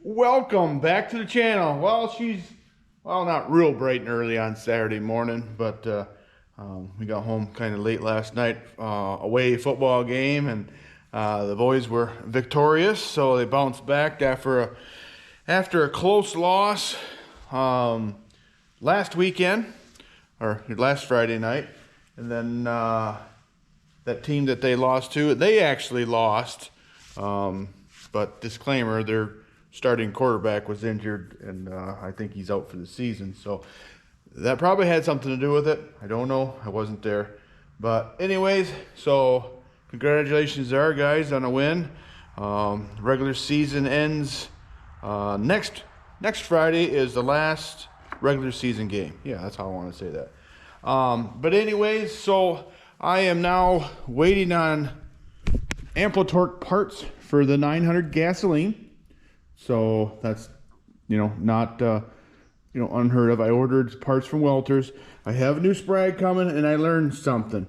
Welcome back to the channel. Well, not real bright and early on Saturday morning, but we got home kind of late last night, away football game, and the boys were victorious, so they bounced back after a close loss last weekend, or last Friday night, and then that team that they lost to, they actually lost, but disclaimer, their starting quarterback was injured, and I think he's out for the season, so that probably had something to do with it. I don't know, I wasn't there, but anyways, so congratulations to our guys on a win. Regular season ends next Friday is the last regular season game. Yeah, that's how I want to say that. But anyways, so I am now waiting on amplitorq parts for the 900 gasoline. So that's, not, unheard of. I ordered parts from Welters. I have a new Sprag coming, and I learned something.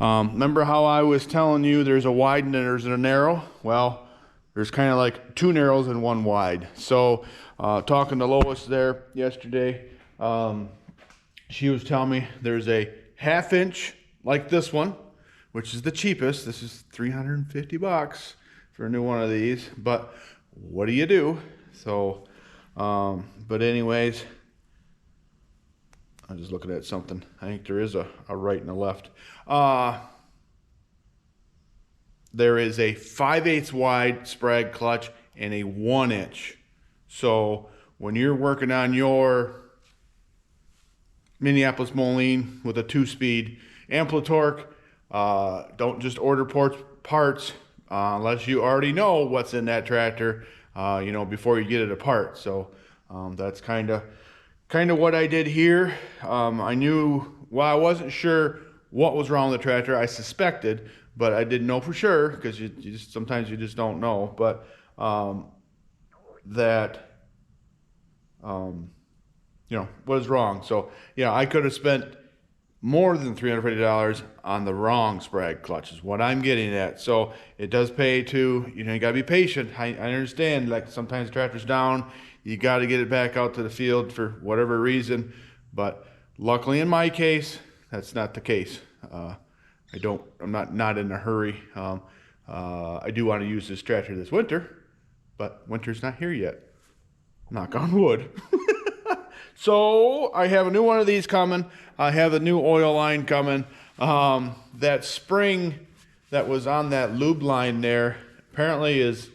Remember how I was telling you there's a wide and there's a narrow? Well, there's kind of like two narrows and one wide. So talking to Lois there yesterday, she was telling me there's a 1/2 inch like this one, which is the cheapest. This is $350 for a new one of these, but what do you do? So but anyways, I'm just looking at something. I think there is a right and a left. There is a 5/8 wide Sprag clutch and a 1 inch. So when you're working on your Minneapolis Moline with a 2-speed amplitorq, don't just order parts unless you already know what's in that tractor, before you get it apart. So that's kind of what I did here. I I wasn't sure what was wrong with the tractor. I suspected, but I didn't know for sure, because sometimes you just don't know. But what is wrong? So yeah, I could have spent more than $350 on the wrong Sprag clutch is what I'm getting at. So it does pay to, you gotta be patient. I understand, like, sometimes the tractor's down, you gotta get it back out to the field for whatever reason, but luckily in my case, that's not the case. I'm not in a hurry. I do want to use this tractor this winter, but winter's not here yet. Knock on wood. So I have a new one of these coming. I have a new oil line coming. That spring that was on that lube line there apparently is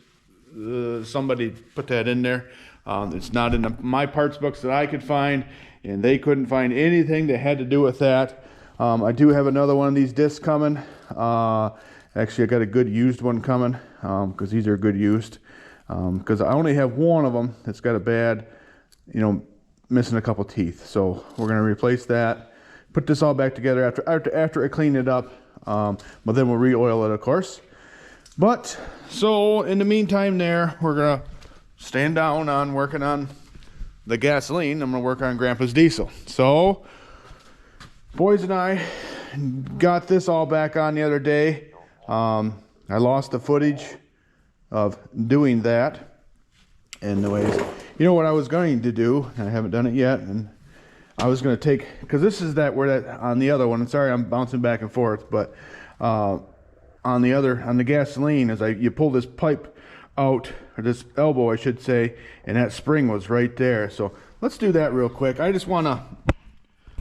somebody put that in there. It's not in my parts books that I could find, and they couldn't find anything that had to do with that. I do have another one of these discs coming. Actually, I got a good used one coming, because these are good used. Because I only have one of them that's got a bad, missing a couple teeth. So we're going to replace that, put this all back together after I clean it up. But then we'll re-oil it, of course. But so in the meantime there, we're going to stand down on working on the gasoline. I'm going to work on Grandpa's diesel. So boys and I got this all back on the other day. I lost the footage of doing that. Anyways, what I was going to do, and I haven't done it yet, and I was going to take, because this is on the other one, and sorry I'm bouncing back and forth, but on the gasoline, you pull this pipe out, or this elbow I should say, and that spring was right there. So let's do that real quick. I just want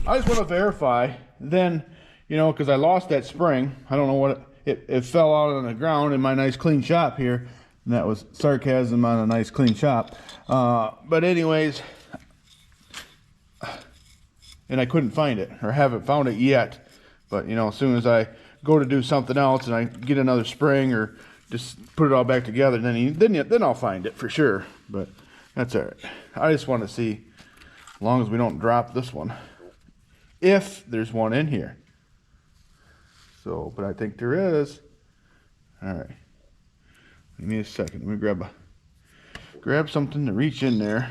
to verify, then, because I lost that spring. I don't know what it fell out on the ground in my nice clean shop here, and that was sarcasm on a nice clean shop. But anyways, and I couldn't find it, or haven't found it yet. But as soon as I go to do something else and I get another spring or just put it all back together, then I'll find it for sure. But that's all right. I just want to see, as long as we don't drop this one, if there's one in here. So, but I think there is. All right. Give me a second. Let me grab something to reach in there.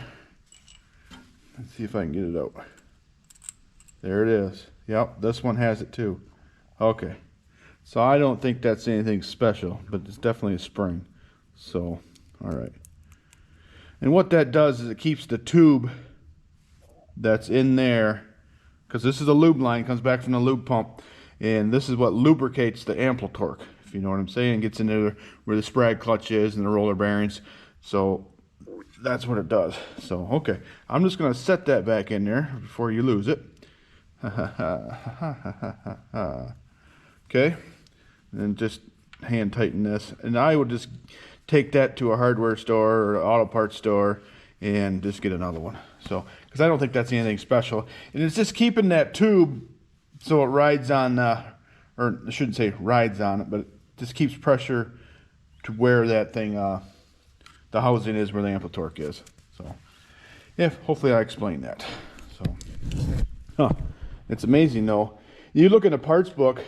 Let's see if I can get it out. There it is. Yep, this one has it too. Okay. So I don't think that's anything special, but it's definitely a spring. So, all right. And what that does is it keeps the tube that's in there, because this is a lube line, comes back from the lube pump, and this is what lubricates the amplitorq, if you know what I'm saying. It gets into where the Sprag clutch is and the roller bearings. So that's what it does. So okay, I'm just going to set that back in there before you lose it. Okay, and just hand tighten this, and I would just take that to a hardware store or auto parts store and just get another one. So because I don't think that's anything special, and it's just keeping that tube so it rides on, or I shouldn't say rides on it, but it just keeps pressure to where that thing, the housing is, where the amplitorq is. So yeah, hopefully I explained that. So it's amazing though. You look at the parts book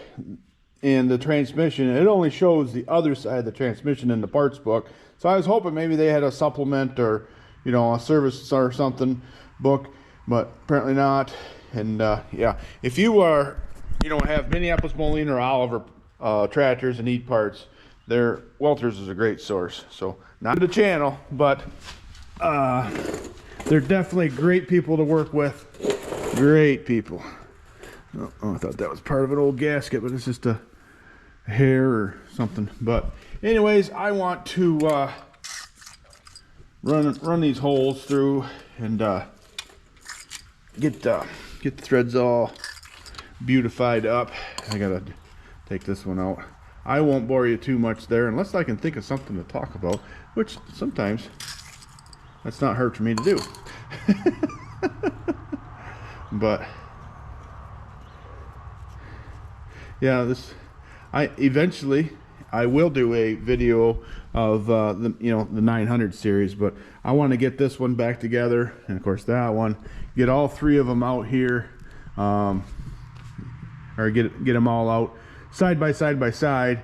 in the transmission, it only shows the other side of the transmission in the parts book. So I was hoping maybe they had a supplement or, you know, a service or something book, but apparently not. And yeah, if you are, you know, have Minneapolis, Moline, or Oliver tractors and need parts, Welters is a great source. So not the channel, but they're definitely great people to work with. Great people. Oh, I thought that was part of an old gasket, but it's just a hair or something. But anyways, I want to run these holes through and get the threads all beautified up. I gotta take this one out. I won't bore you too much there unless I can think of something to talk about, which sometimes that's not hard for me to do. But yeah, eventually I will do a video of the 900 series, but I want to get this one back together, and of course that one, get all three of them out here, or get them all out side by side,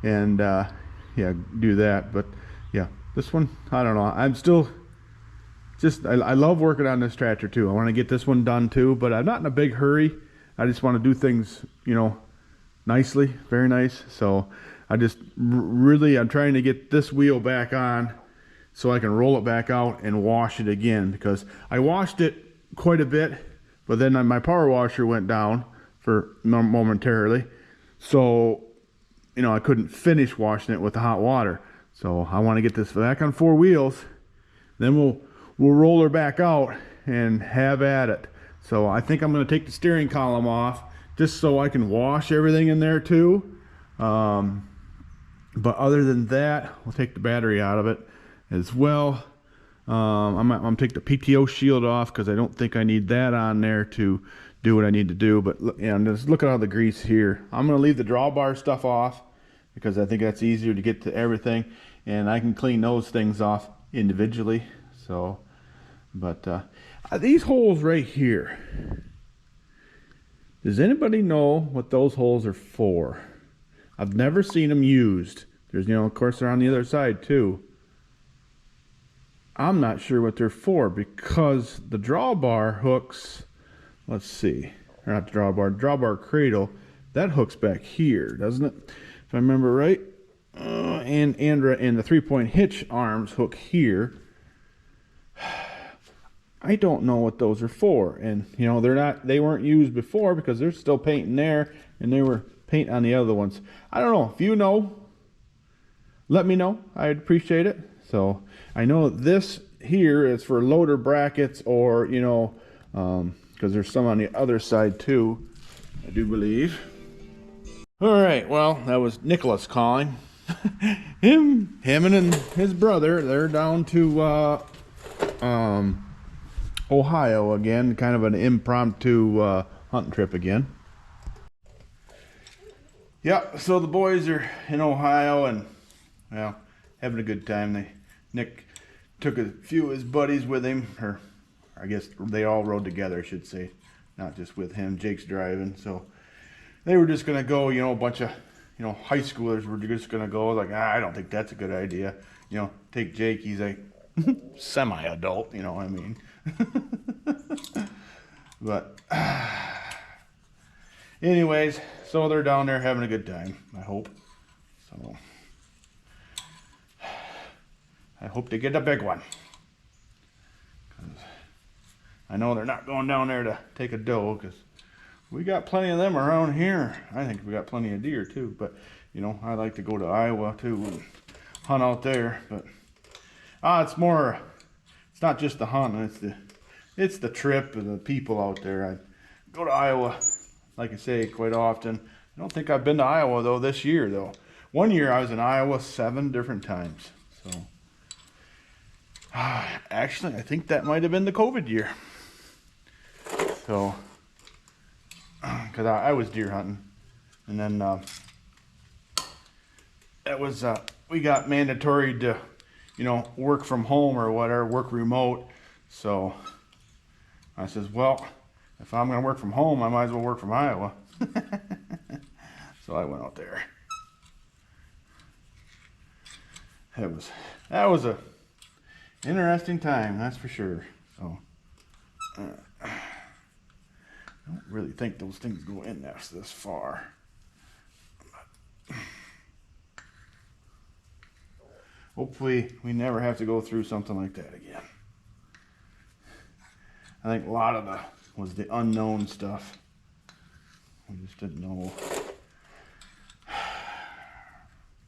and yeah, do that. But yeah, this one, I don't know, I'm still I love working on this tractor too. I want to get this one done too, but I'm not in a big hurry. I just want to do things, you know, nicely, very nice. So I just I'm trying to get this wheel back on so I can roll it back out and wash it again, because I washed it quite a bit, but then my power washer went down for momentarily, so you know I couldn't finish washing it with the hot water. So I want to get this back on four wheels, then we'll roll her back out and have at it. So I think I'm going to take the steering column off just so I can wash everything in there too. But other than that, we'll take the battery out of it as well. I'm going to take the PTO shield off because I don't think I need that on there to do what I need to do. But just look at all the grease here. I'm going to leave the drawbar stuff off because I think that's easier to get to everything, and I can clean those things off individually. So, but these holes right here, does anybody know what those holes are for? I've never seen them used. There's, you know, of course they're on the other side too. I'm not sure what they're for, because the drawbar hooks, let's see, or not the drawbar cradle, that hooks back here, doesn't it? If I remember right. And the 3-point hitch arms hook here. I don't know what those are for, and you know they weren't used before because there's still paint in there, and they were paint on the other ones. I don't know if you know, let me know. I'd appreciate it. So I know this here is for loader brackets, or you know, because there's some on the other side too, I do believe. All right, well, that was Nicholas calling. him and his brother, they're down to Ohio again, kind of an impromptu hunting trip again. Yeah, so the boys are in Ohio and, well, having a good time. Nick took a few of his buddies with him, or I guess they all rode together, I should say, not just with him. Jake's driving, so they were just gonna go, you know, a bunch of, you know, high schoolers were just gonna go. Like, I don't think that's a good idea. You know, take Jake, he's like semi-adult, you know what I mean. But anyways, so they're down there having a good time, I hope. So I hope they get a big one. I know they're not going down there to take a doe, because we got plenty of them around here. I think we got plenty of deer too, but you know, I like to go to Iowa too and hunt out there. But it's more, it's not just the hunting, it's the trip and the people out there. I go to Iowa, like I say, quite often. I don't think I've been to Iowa though this year though. One year I was in Iowa 7 different times. So actually, I think that might have been the COVID year. So, because I was deer hunting, and then that was we got mandatory to, you know, work from home or whatever, work remote. So I says, well, if I'm gonna work from home, I might as well work from Iowa. So I went out there. That was a interesting time, that's for sure. So I don't really think those things go in this far. But hopefully we never have to go through something like that again. I think a lot of the was the unknown stuff. We just didn't know.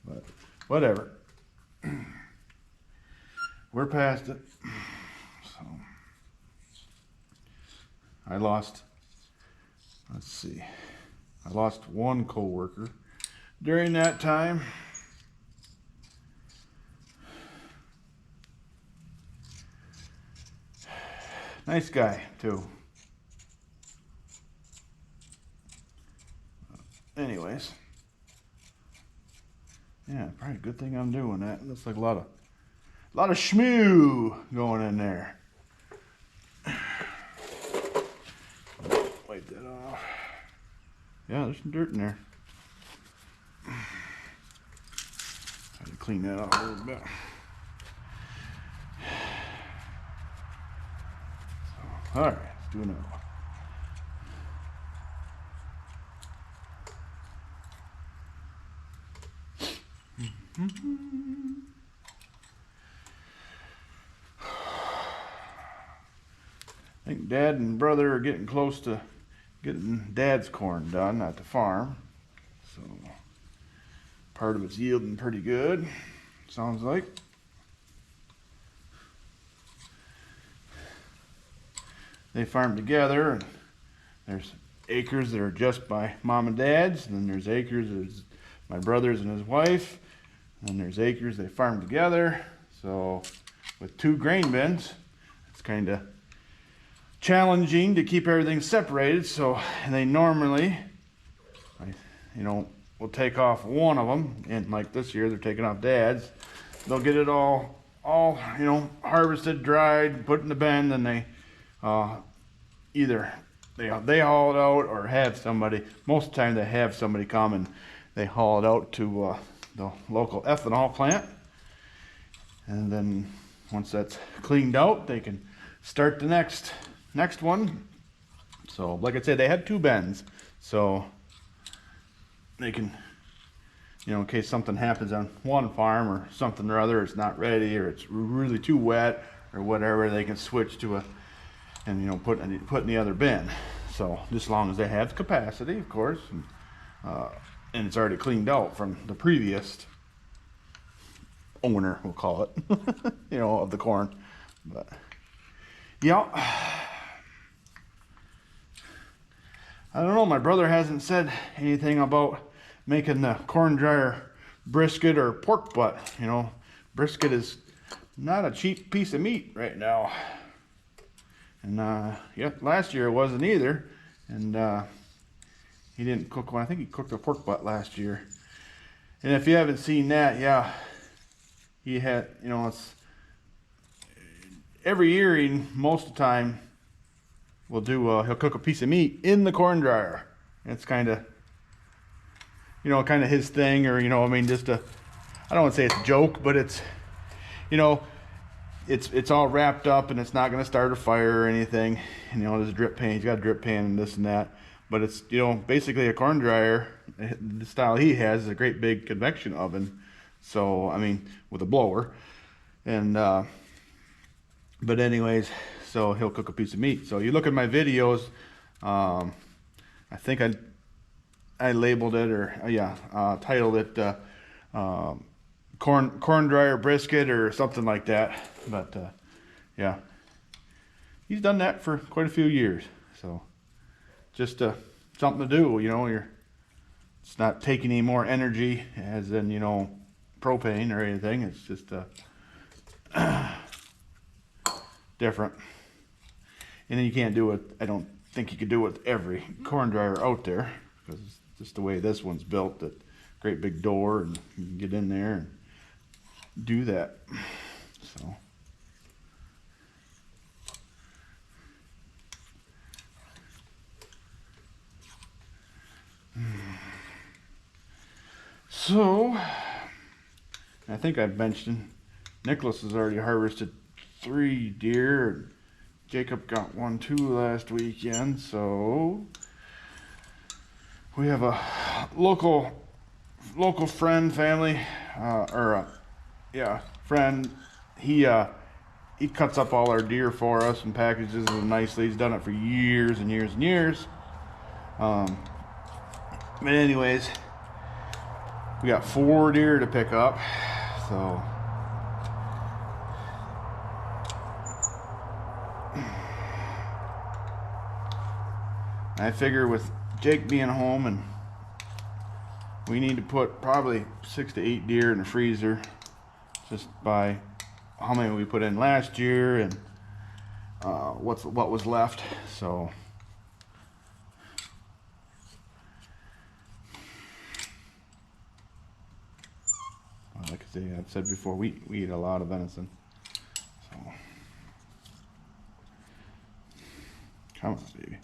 But whatever. We're past it. So I lost, let's see, I lost one co-worker during that time. Nice guy too. Anyways, yeah, probably a good thing I'm doing that. Looks like a lot of schmoo going in there. Wipe that off. Yeah, there's some dirt in there. Had to clean that off a little bit. So, all right, let's do another one. I think Dad and brother are getting close to getting Dad's corn done at the farm. So part of it's yielding pretty good, sounds like. They farm together, and there's acres that are just by Mom and Dad's, and then there's acres there's my brother's and his wife, and there's acres they farm together. So with 2 grain bins, it's kind of challenging to keep everything separated. So they normally, you know, will take off one of them, and like this year they're taking off Dad's. They'll get it all you know, harvested, dried, put in the bin, and they either they haul it out or have somebody. Most of the time they have somebody come and they haul it out to the local ethanol plant, and then once that's cleaned out, they can start the next one. So like I said, they have 2 bins, so they can, you know, in case something happens on one farm or something or other, it's not ready or it's really too wet or whatever, they can switch to and you know, put in the other bin. So just as long as they have capacity, of course, and it's already cleaned out from the previous owner, we'll call it, you know, of the corn. But yeah, I don't know, my brother hasn't said anything about making the corn dryer brisket or pork butt. You know, brisket is not a cheap piece of meat right now. And yeah, last year it wasn't either. And he didn't cook one. I think he cooked a pork butt last year. And if you haven't seen that, yeah, he had, you know, it's every year, most of the time, we'll do, he'll cook a piece of meat in the corn dryer. It's kind of, you know, kind of his thing, or, you know, I mean, just I don't want to say it's a joke, but it's, you know, it's all wrapped up and it's not going to start a fire or anything. And, you know, there's a drip pan, he's got a drip pan and this and that. But it's, you know, basically a corn dryer. The style he has is a great big convection oven. So, I mean, with a blower. And, but anyways, so he'll cook a piece of meat. So you look at my videos, I think I labeled it, or titled it corn dryer brisket or something like that. But yeah, he's done that for quite a few years. So just something to do, you know. It's not taking any more energy, as in, you know, propane or anything. It's just different. And then you can't do it. I don't think you could do it with every corn dryer out there, because it's just the way this one's built. That great big door, and you can get in there and do that. So I think I've mentioned Nicholas has already harvested 3 deer, and Jacob got 1 too last weekend. So we have a local friend, family, friend. He cuts up all our deer for us and packages them nicely. He's done it for years and years and years. But anyways, we got 4 deer to pick up, so I figure with Jake being home, and we need to put probably 6 to 8 deer in the freezer, just by how many we put in last year and what was left. So like I say, I've said before, we eat a lot of venison. So come on, baby.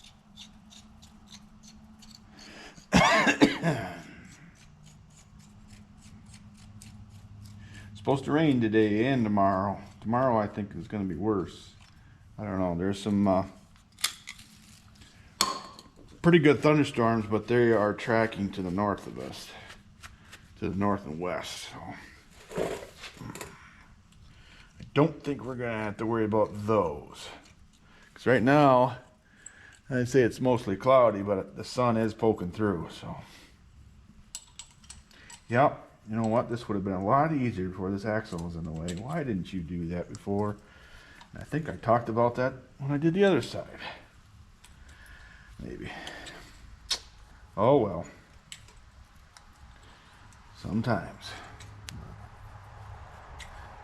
Supposed to rain today and tomorrow. Tomorrow I think is going to be worse. I don't know. There's some pretty good thunderstorms, but they are tracking to the north of us, to the north and west. So I don't think we're going to have to worry about those. Because right now, I'd say it's mostly cloudy, but the sun is poking through. So, yep. You know what? This would have been a lot easier before this axle was in the way. Why didn't you do that before? And I think I talked about that when I did the other side. Maybe. Oh well. Sometimes.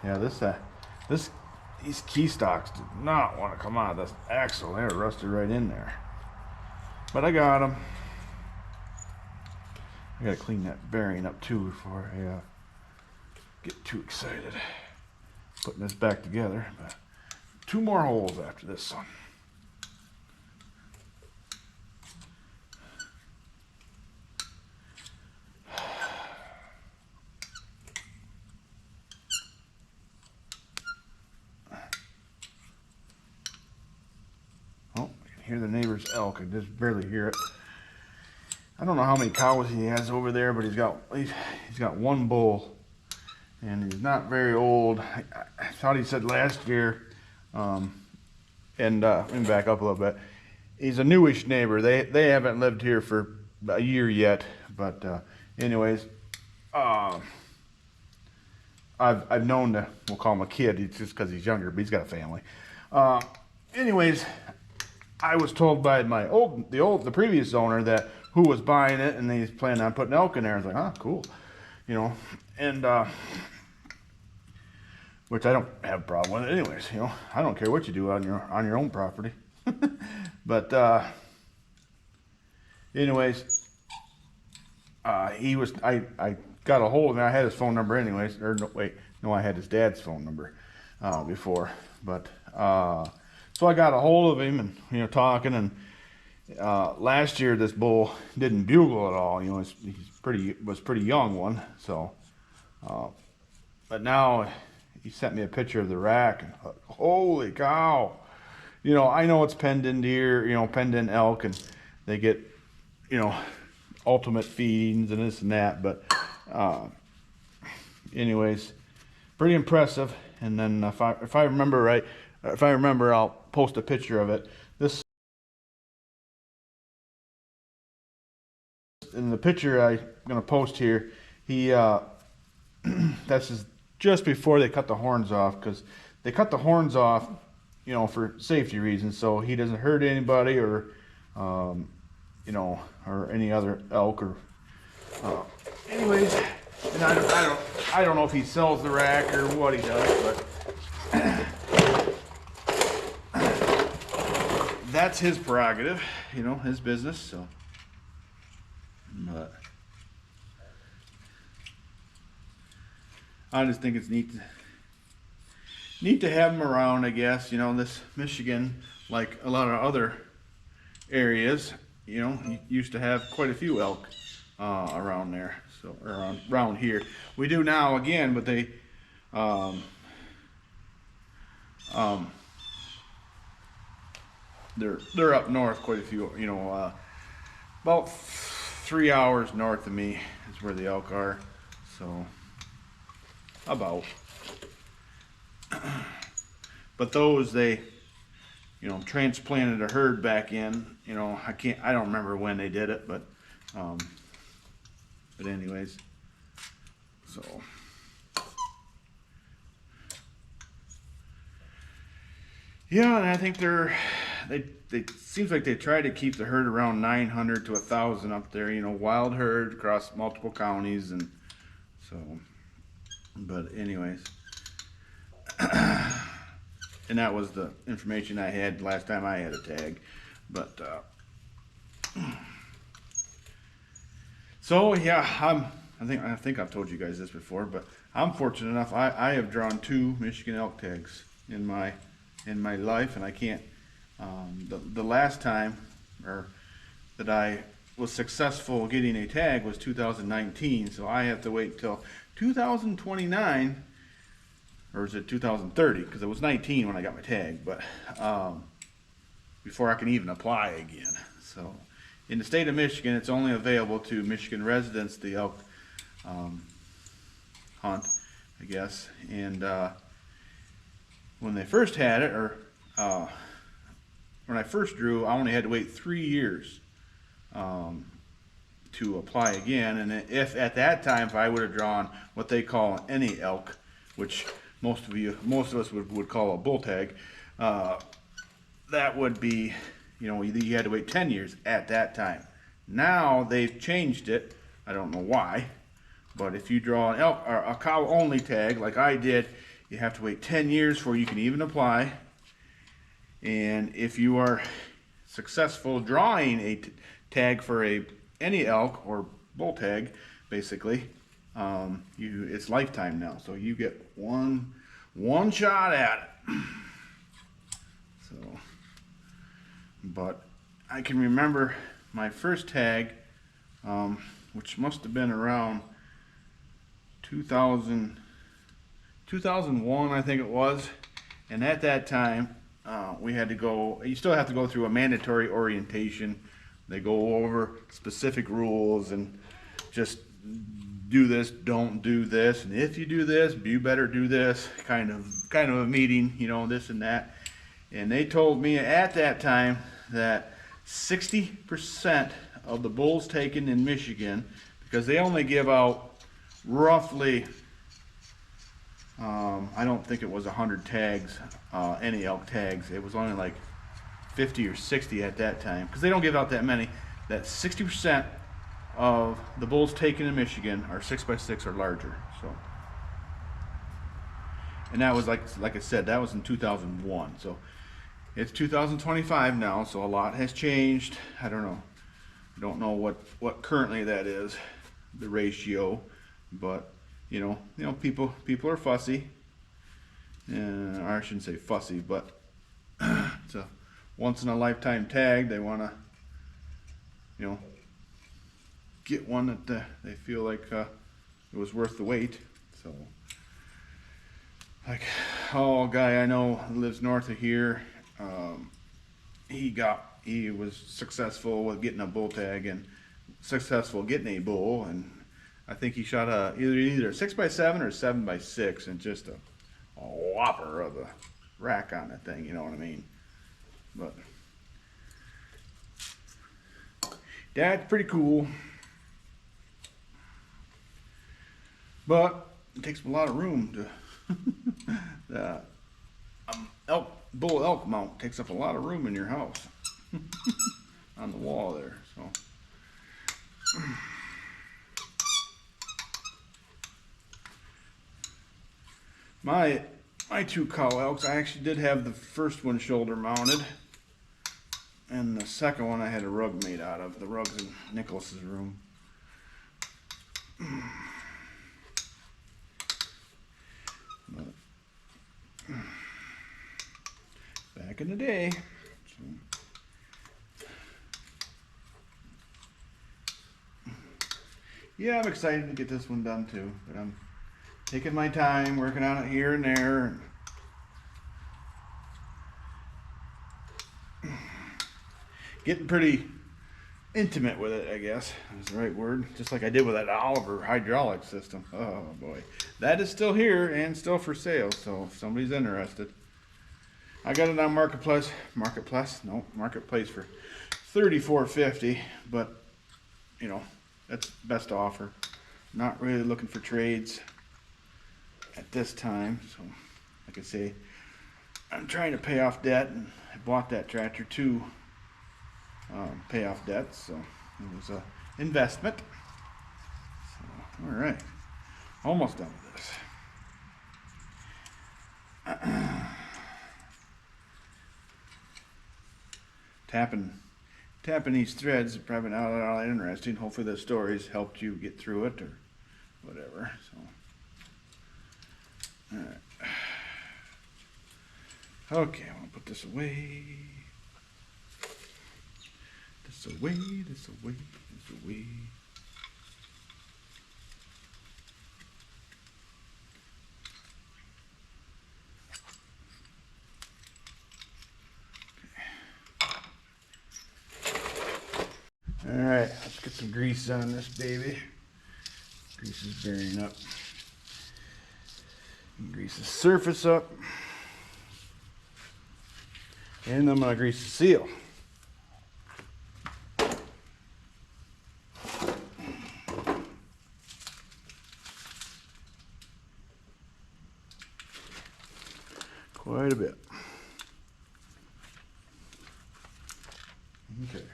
Yeah, these key stocks did not want to come out of this axle. They were rusted right in there. But I got them. I gotta clean that bearing up too before I get too excited putting this back together. But 2 more holes after this one. Oh, I can hear the neighbor's elk. I just barely hear it. I don't know how many cows he has over there, but he's got 1 bull, and he's not very old. I thought he said last year, let me back up a little bit. He's a newish neighbor. They haven't lived here for a year yet, but anyways, I've known we'll call him a kid. It's just because he's younger, but he's got a family. Anyways, I was told by the previous owner that who was buying it, and he's planning on putting elk in there. I was like, oh, cool, you know, and which I don't have a problem with it, anyways. You know, I don't care what you do on your own property. But anyways, I got a hold of him. I had his phone number, anyways. Or no, I had his dad's phone number before, but so I got a hold of him, and you know, talking, and last year this bull didn't bugle at all. You know, he was pretty young one. So, but now he sent me a picture of the rack, and holy cow! You know, I know it's penned in deer, you know, penned in elk, and they get, you know, ultimate feedings and this and that. But anyways, pretty impressive. And then if I remember right, if I remember, I'll post a picture of it. This, in the picture I'm gonna post here, he that's just before they cut the horns off, because they cut the horns off, you know, for safety reasons, so he doesn't hurt anybody, or you know, or any other elk, or anyways. And I don't know if he sells the rack or what he does, but that's his prerogative, you know, his business. So, but I just think it's neat to have them around, I guess. You know, this Michigan, like a lot of other areas, you know, used to have quite a few elk around there. So around here, we do now again, but they they're up north quite a few. You know, about 3 hours north of me is where the elk are. So about. But those, they, you know, transplanted a herd back in. You know, I don't remember when they did it, but anyways, so yeah, and I think they seems like they try to keep the herd around 900 to 1,000 up there. You know, wild herd across multiple counties, and so. But anyways, and that was the information I had last time I had a tag, but so yeah, I think I've told you guys this before, but I'm fortunate enough. I have drawn 2 Michigan elk tags in my life, and I can't. The last time that I was successful getting a tag was 2019, so I have to wait till 2029, or is it 2030? Because it was 19 when I got my tag, but before I can even apply again. So in the state of Michigan, it's only available to Michigan residents, the elk hunt, I guess. And when they first had it, or when I first drew, I only had to wait 3 years to apply again. And if at that time, if I would have drawn what they call any elk, which most of us would call a bull tag, that would be, you know, you had to wait 10 years at that time. Now they've changed it. I don't know why, but if you draw an elk or a cow only tag like I did, you have to wait 10 years before you can even apply. And if you are successful drawing a tag for any elk or bull tag, basically, it's lifetime now. So you get one shot at it. So, but I can remember my first tag, which must have been around 2001, I think it was. And at that time, we had to go, you still have to go through a mandatory orientation. They go over specific rules and just do this, don't do this, and if you do this, you better do this, kind of a meeting, you know, this and that. And they told me at that time that 60% of the bulls taken in Michigan, because they only give out roughly, I don't think it was 100 tags, any elk tags. It was only like 50 or 60 at that time, because they don't give out that many. That 60% of the bulls taken in Michigan are 6x6 or larger. So, and that was like I said, that was in 2001. So it's 2025 now, so a lot has changed. I don't know what currently that is, the ratio, but you know people are fussy, and I shouldn't say fussy, but it's a once in a lifetime tag. They want to, you know, get one that they feel like it was worth the wait. So, like, a guy I know lives north of here. He was successful with getting a bull tag and successful getting a bull, and I think he shot either a 6x7 or 7x6, and just a whopper of a rack on that thing, you know what I mean? But that's pretty cool. But it takes a lot of room to bull elk mount takes up a lot of room in your house on the wall there. So my two cow elks, I actually did have the first one shoulder mounted, and the second one I had a rug made out of. The rug's in Nicholas's room. But back in the day. So, yeah, I'm excited to get this one done too, but I'm taking my time, working on it here and there. Getting pretty intimate with it, I guess is the right word. Just like I did with that Oliver hydraulic system. Oh boy. That is still here and still for sale, so if somebody's interested. I got it on Marketplace for $34.50, but you know, that's best offer. Not really looking for trades at this time, so like I say, I'm trying to pay off debt, and I bought that tractor to pay off debt, so it was a investment. So, all right, almost done with this. Tapping these threads, probably not all that interesting. Hopefully the stories helped you get through it or whatever. So, all right. Okay, I'm gonna put this away. This away, this away, this away. All right, let's get some grease on this baby. Grease is bearing up. Grease the surface up. And I'm gonna grease the seal. Quite a bit. Okay.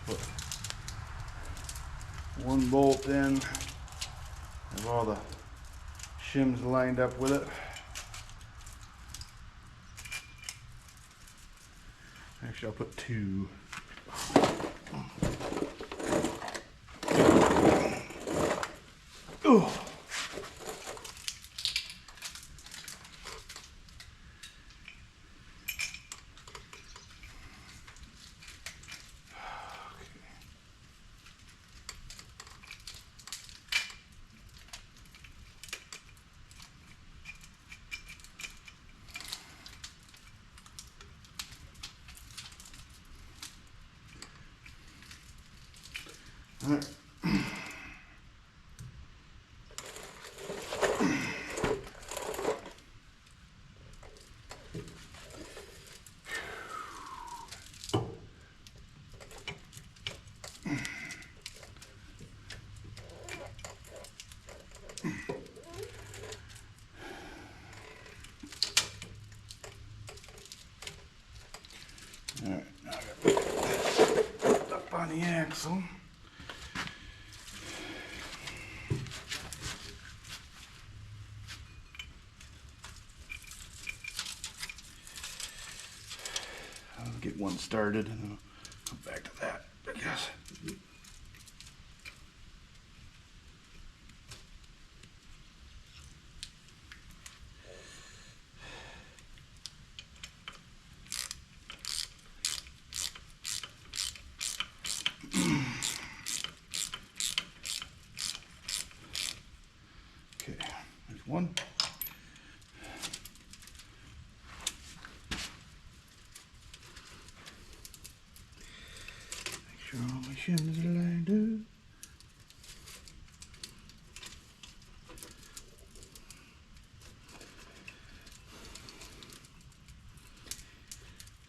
Put one bolt in. Have all the shims lined up with it. Actually, I'll put two. Oh. All right. Alright, now I gotta put this up on the axle. I'll get one started and then I'll come back to that, I guess. Okay, there's one. Make sure all my shims are lined up.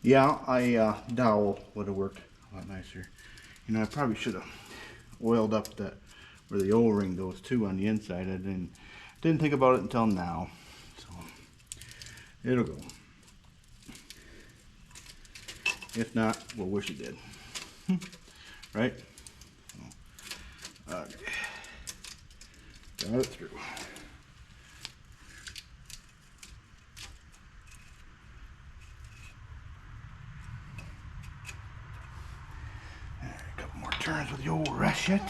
Yeah, dowel would have worked a lot nicer. You know, I probably should have oiled up that where the O-ring goes too on the inside. I didn't think about it until now. So it'll go. If not, we'll wish it did. Right? Okay. Got it through. Alright, a couple more turns with the old ratchet.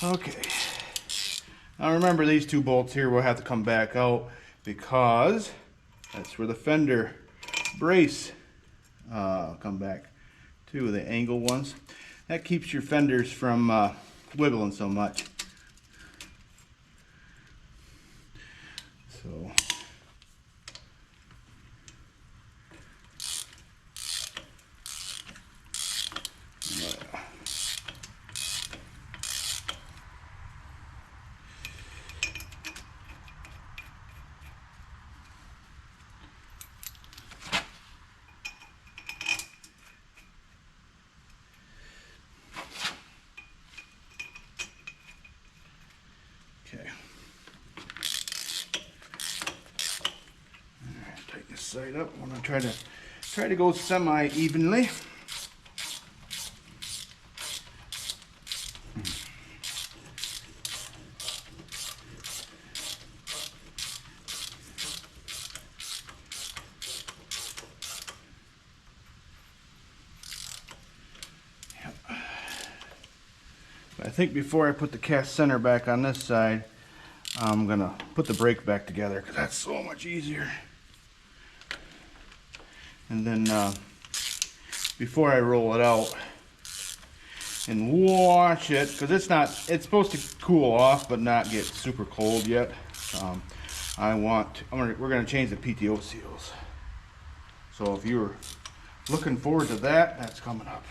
Okay. Now remember, these two bolts here will have to come back out because that's where the fender brace come back to, the angle ones. That keeps your fenders from wiggling so much. So okay. Tighten this side up. I'm gonna try to go semi-evenly. I think before I put the cast center back on this side, I'm gonna put the brake back together because that's so much easier. And then before I roll it out and wash it, because it's supposed to cool off but not get super cold yet. We're gonna change the PTO seals. So if you're looking forward to that, that's coming up.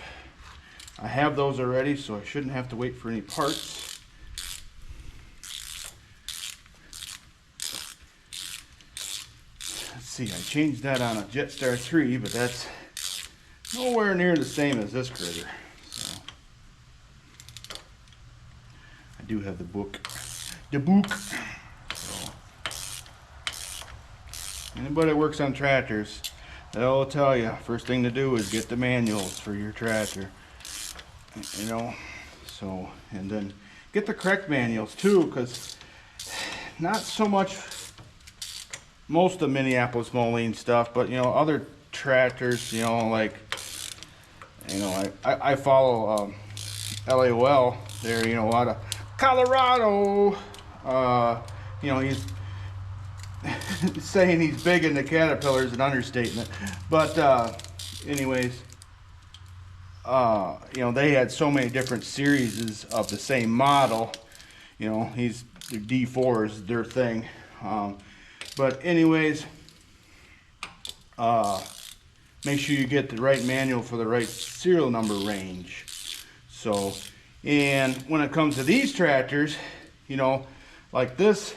I have those already, so I shouldn't have to wait for any parts. Let's see, I changed that on a Jetstar 3, but that's nowhere near the same as this critter. So I do have the book. So anybody that works on tractors, they'll tell you first thing to do is get the manuals for your tractor. You know, so, and then get the correct manuals too, because not so much most of Minneapolis Moline stuff, but you know, other tractors, you know, like, you know, I follow LAOL there, you know, out of Colorado. You know, he's saying he's big into Caterpillar is an understatement, but anyways, you know, they had so many different series of the same model. You know, their D4 is their thing. But anyways, make sure you get the right manual for the right serial number range. So, and when it comes to these tractors, you know, like this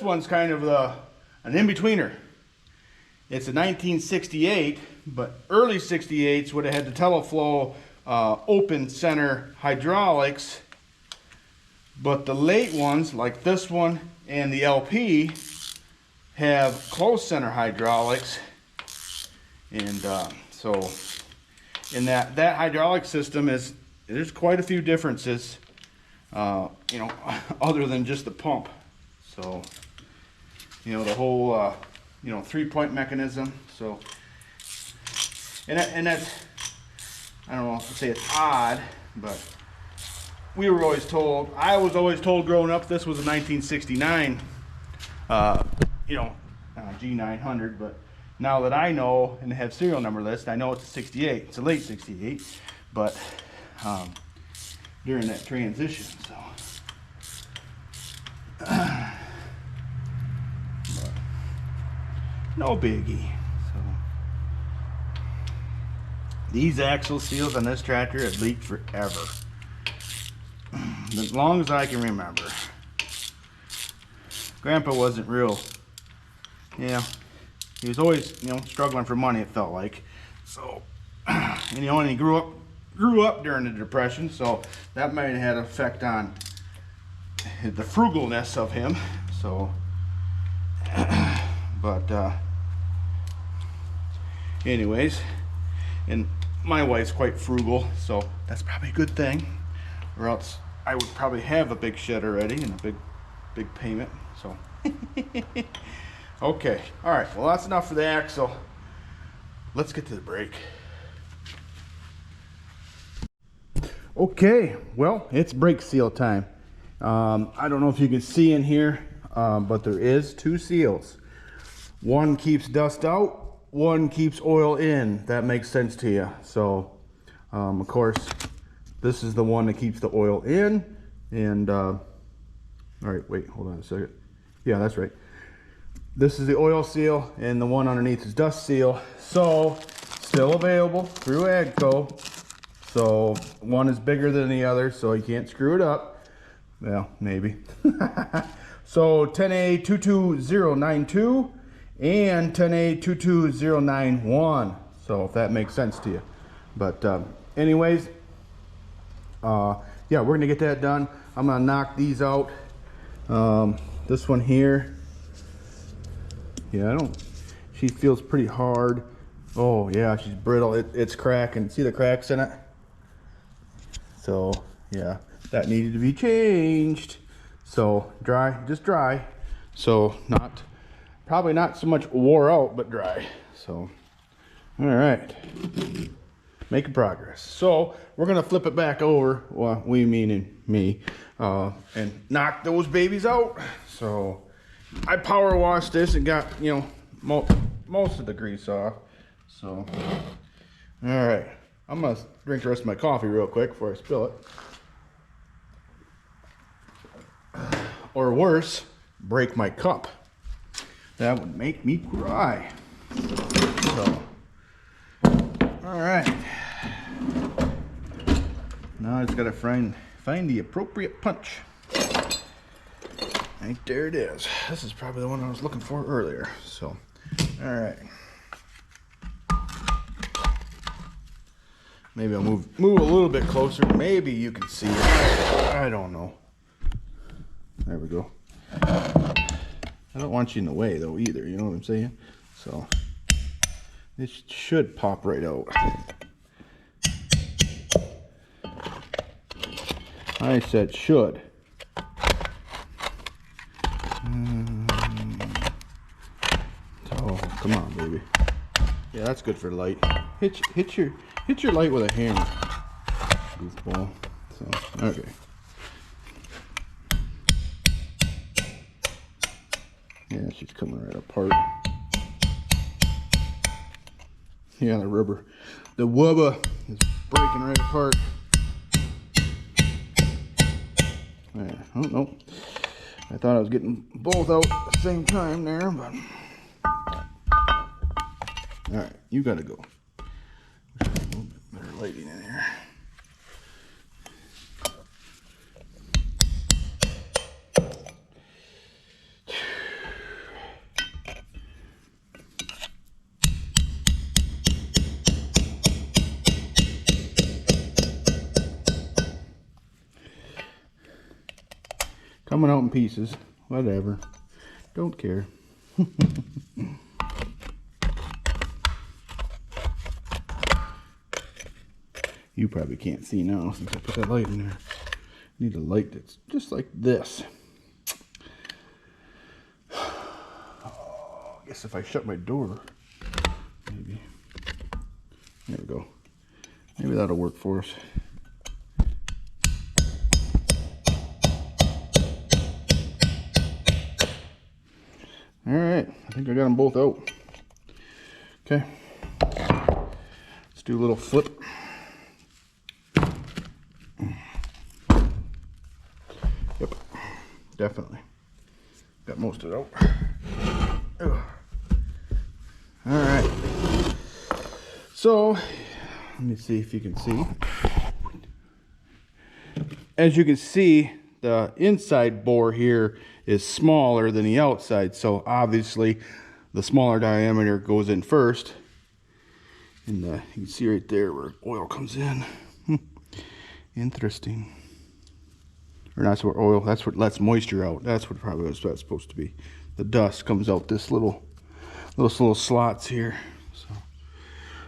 one's kind of an in-betweener. It's a 1968, but early 68s would have had the Teleflow open center hydraulics, but the late ones, like this one and the LP, have closed center hydraulics. And so in that hydraulic system there's quite a few differences, you know, other than just the pump. So, you know, the whole you know, 3-point mechanism. So, and that's, I don't know if to say it's odd, but I was always told growing up this was a 1969, you know, G900, but now that I know and have serial number list, I know it's a 68. It's a late 68, but during that transition, so. No biggie. So these axle seals on this tractor have leaked forever, as long as I can remember. Grandpa wasn't real Yeah, he was always, you know, struggling for money, it felt like. So, and you know, and he grew up during the Depression, so that might have had an effect on the frugalness of him. So, but anyways, and my wife's quite frugal, so that's probably a good thing, or else I would probably have a big shed already and a big payment. So okay, all right, well, that's enough for the axle. Let's get to the brake. Okay, well, it's brake seal time. I don't know if you can see in here, but there is 2 seals. One keeps dust out, one keeps oil in. That makes sense to you. So, of course, this is the one that keeps the oil in. And, all right, wait, hold on a second. Yeah, that's right. This is the oil seal, and the one underneath is dust seal. So, still available through AGCO. So, one is bigger than the other, so you can't screw it up. Well, maybe. So, 10A22092 and 10A22091. So, if that makes sense to you. But, anyways, yeah, we're going to get that done. I'm going to knock these out. This one here. Yeah, she feels pretty hard. Oh yeah, she's brittle. It's cracking. See the cracks in it? So yeah, that needed to be changed. So just dry. So probably not so much wore out, but dry. So, all right, making progress. So we're gonna flip it back over. Well, we meaning me, and knock those babies out. So I power washed this and got, you know, most of the grease off. So, all right, I'm gonna drink the rest of my coffee real quick before I spill it. Or worse, break my cup. That would make me cry. So, all right. Now I just gotta find the appropriate punch. Right there it is. This is probably the one I was looking for earlier. So, all right. Maybe I'll move a little bit closer. Maybe you can see it. I don't know. There we go. I don't want you in the way though either. You know what I'm saying? So it should pop right out. I said should. Oh, come on, baby. Yeah, that's good for light. Hit your light with a hammer, goofball. So, okay. Yeah, she's coming right apart. Yeah, the wubber is breaking right apart. Yeah, oh no. I thought I was getting both out at the same time there, but all right, you gotta go. A little bit better lighting in here. Coming out in pieces, whatever. Don't care. You probably can't see now since I put that light in there. Need a light that's just like this. Oh, I guess if I shut my door, maybe. There we go. Maybe that'll work for us. All right, I think I got them both out. Okay, let's do a little flip. Yep, definitely. Got most of it out. Ugh. All right, so let me see if you can see. As you can see, the inside bore here is smaller than the outside, so obviously the smaller diameter goes in first. And you can see right there where oil comes in. Interesting. Or that's where oil, that's what lets moisture out. That's what probably was that's supposed to be. The dust comes out this little slots here. So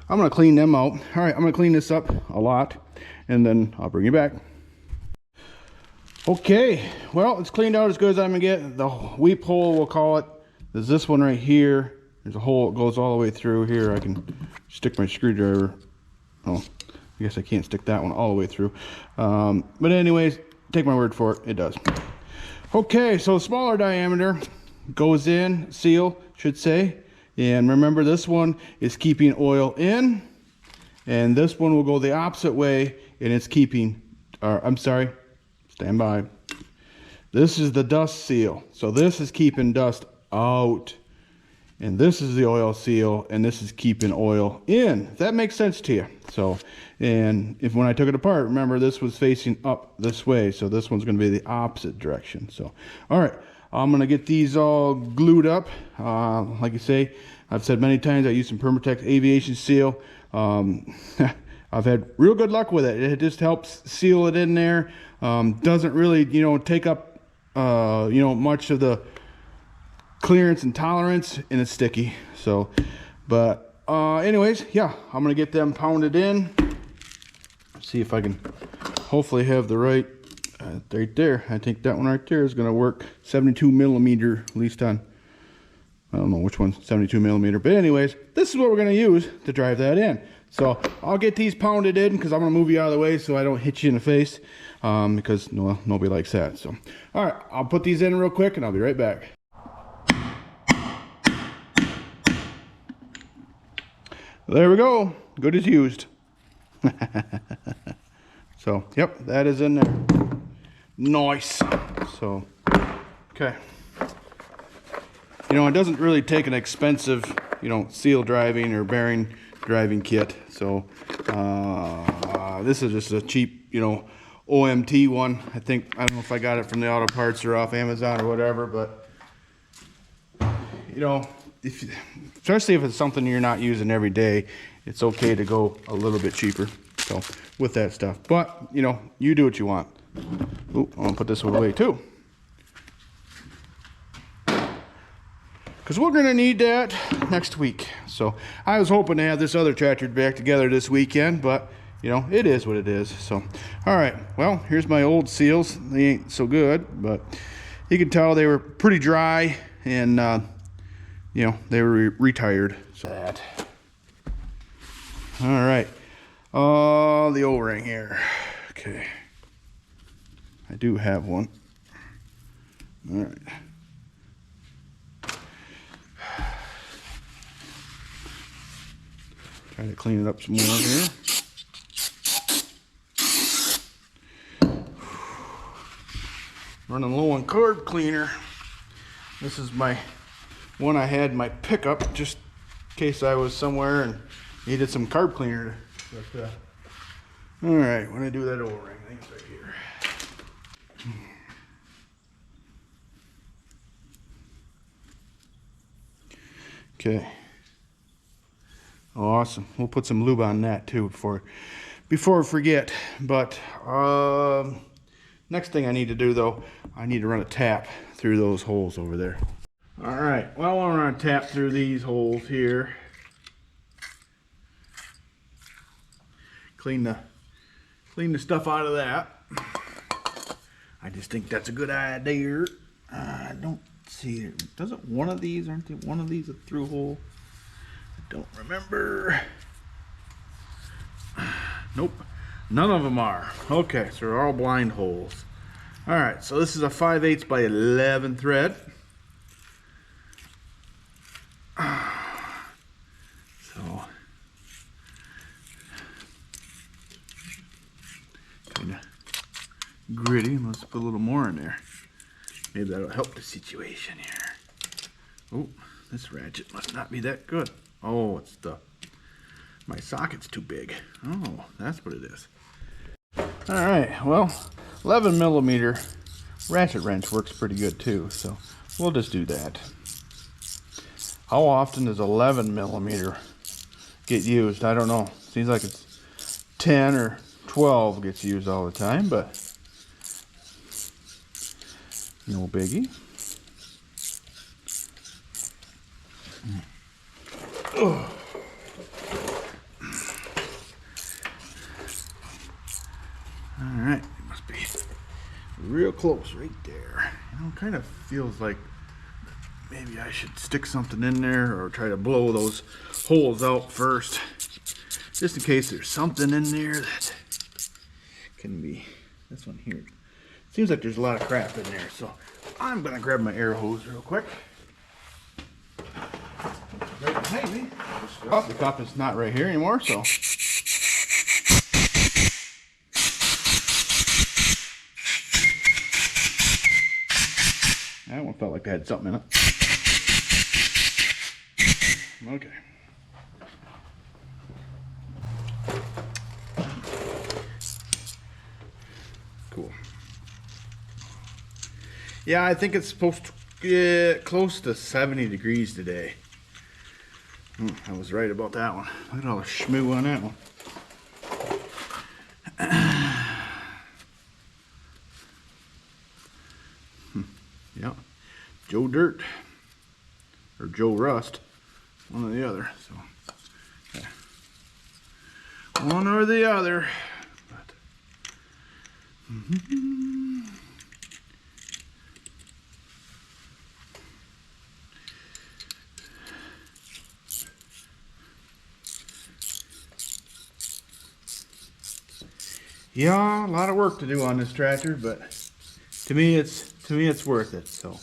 I'm gonna clean them out. All right, I'm gonna clean this up a lot, and then I'll bring you back. Okay, well, it's cleaned out as good as I'm gonna get. The weep hole, we'll call it. There's this one right here. There's a hole that goes all the way through here. I can stick my screwdriver. Oh, I guess I can't stick that one all the way through. But anyways, take my word for it, it does. Okay, so smaller diameter goes in, seal, should say. And remember, this one is keeping oil in, and this one will go the opposite way, and it's keeping, I'm sorry, stand by. This is the dust seal. So this is keeping dust out. And this is the oil seal, and this is keeping oil in. If that makes sense to you. So, and if when I took it apart, remember this was facing up this way. So this one's going to be the opposite direction. So, all right, I'm going to get these all glued up. Like I say, I've said many times I use some Permatex aviation seal. I've had real good luck with it. It just helps seal it in there. Doesn't really, take up, much of the clearance and tolerance, and it's sticky. So, but anyways, yeah, I'm gonna get them pounded in. See if I can hopefully have the right right there. I think that one right there is gonna work. 72 millimeter, at least on, I don't know which one's 72 millimeter, but anyways, this is what we're gonna use to drive that in. So I'll get these pounded in because I'm gonna move you out of the way so I don't hit you in the face, because nobody likes that. So, all right, I'll put these in real quick and I'll be right back. There we go, good as used. So, yep, that is in there. Nice. So, okay. It doesn't really take an expensive, seal driving or bearing driving kit. So, this is just a cheap, OMT one. I don't know if I got it from the auto parts or off Amazon or whatever, but, especially if it's something you're not using every day, it's okay to go a little bit cheaper. So with that stuff, but you do what you want. Ooh, I'm gonna put this one away too, because we're gonna need that next week. So I was hoping to have this other tractor back together this weekend, but it is what it is. So, all right, well, here's my old seals. They ain't so good, but you can tell they were pretty dry, and they were retired. So that. All right. The O-ring here. Okay. I do have one. All right. Try to clean it up some more here. Running low on carb cleaner. This is my one I had in my pickup, just in case I was somewhere and needed some carb cleaner. But, all right, when I do that O-ring, I think it's right here. Okay. Awesome. We'll put some lube on that too before I forget. But next thing I need to do though, I need to run a tap through those holes over there. All right, well, I'm gonna tap through these holes here. Clean the stuff out of that. I just think that's a good idea. I don't see it. Doesn't one of these, aren't they one of these a through hole? I don't remember. Nope, none of them are. Okay, so they're all blind holes. All right, so this is a 5/8 by 11 thread. So kind of gritty. Let's put a little more in there. Maybe that'll help the situation here. Oh, this ratchet must not be that good. Oh, it's my socket's too big. Oh, that's what it is. All right, well, 11 millimeter ratchet wrench works pretty good too, so we'll just do that. How often does 11 millimeter get used? I don't know. Seems like it's 10 or 12 gets used all the time, but no biggie. Oh. All right, it must be real close right there. You know, it kind of feels like maybe I should stick something in there or try to blow those holes out first, just in case there's something in there that can be. This one here, seems like there's a lot of crap in there, so I'm gonna grab my air hose real quick. Right behind me. Oh, the cup is not right here anymore, so. That one felt like they had something in it. Okay. Cool. Yeah, I think it's supposed to get close to 70 degrees today. I was right about that one. Look at all the schmoo on that one. Yep. Joe Dirt. Or Joe Rust. One or the other. So, yeah. One or the other. But, yeah, a lot of work to do on this tractor, but to me it's worth it. So.